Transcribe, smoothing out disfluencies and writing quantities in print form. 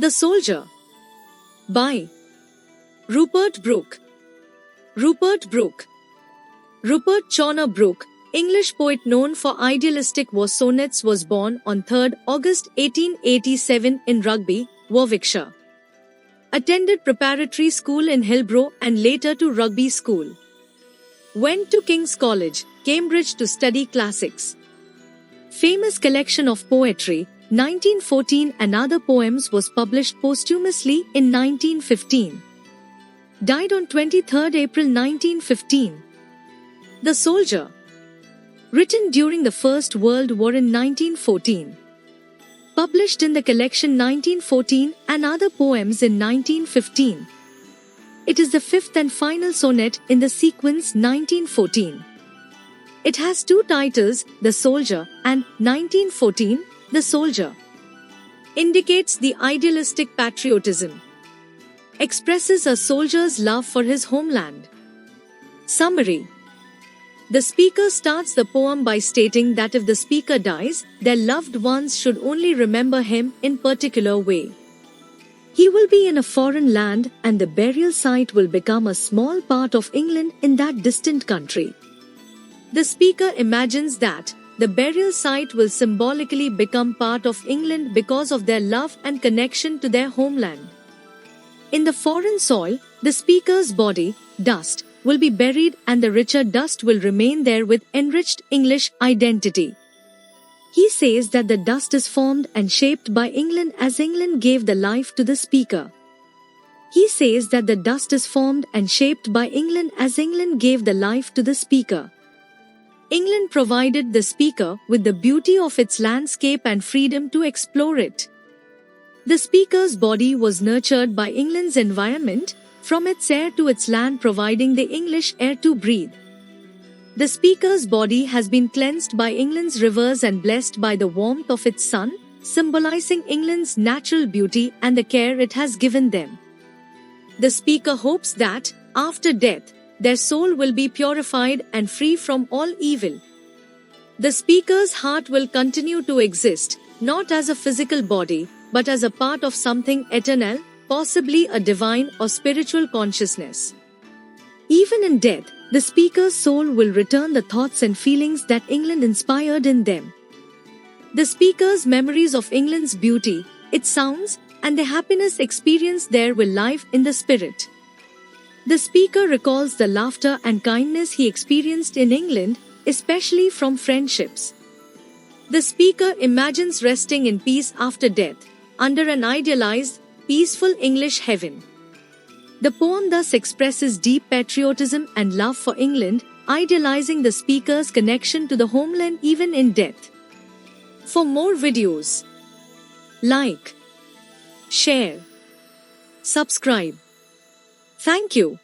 The Soldier by Rupert Brooke. Rupert Brooke. Rupert Chawner Brooke, English poet known for idealistic verse sonnets, was born on 3 August 1887 in Rugby, Warwickshire. Attended preparatory school in Hillbrow and later to Rugby School. Went to King's College, Cambridge to study classics. Famous collection of poetry, 1914 and other poems, was published posthumously in 1915. Died on 23 April 1915. The Soldier. Written during the First World War in 1914. Published in the collection 1914 and other poems in 1915. It is the fifth and final sonnet in the sequence 1914. It has two titles, The Soldier and 1914, The Soldier. Indicates the idealistic patriotism. Expresses a soldier's love for his homeland. Summary. The speaker starts the poem by stating that if the speaker dies, their loved ones should only remember him in particular way. He will be in a foreign land and the burial site will become a small part of England in that distant country. The speaker imagines that the burial site will symbolically become part of England because of their love and connection to their homeland. In the foreign soil, the speaker's body, dust, will be buried and the richer dust will remain there with enriched English identity. He says that the dust is formed and shaped by England as England gave the life to the speaker. He says that the dust is formed and shaped by England as England gave the life to the speaker. England provided the speaker with the beauty of its landscape and freedom to explore it. The speaker's body was nurtured by England's environment, from its air to its land providing the English air to breathe. The speaker's body has been cleansed by England's rivers and blessed by the warmth of its sun, symbolizing England's natural beauty and the care it has given them. The speaker hopes that, after death, their soul will be purified and free from all evil. The speaker's heart will continue to exist, not as a physical body, but as a part of something eternal, possibly a divine or spiritual consciousness. Even in death, the speaker's soul will return the thoughts and feelings that England inspired in them. The speaker's memories of England's beauty, its sounds, and the happiness experienced there will live in the spirit. The speaker recalls the laughter and kindness he experienced in England, especially from friendships. The speaker imagines resting in peace after death, under an idealized, peaceful English heaven. The poem thus expresses deep patriotism and love for England, idealizing the speaker's connection to the homeland even in death. For more videos, like, share, subscribe. Thank you.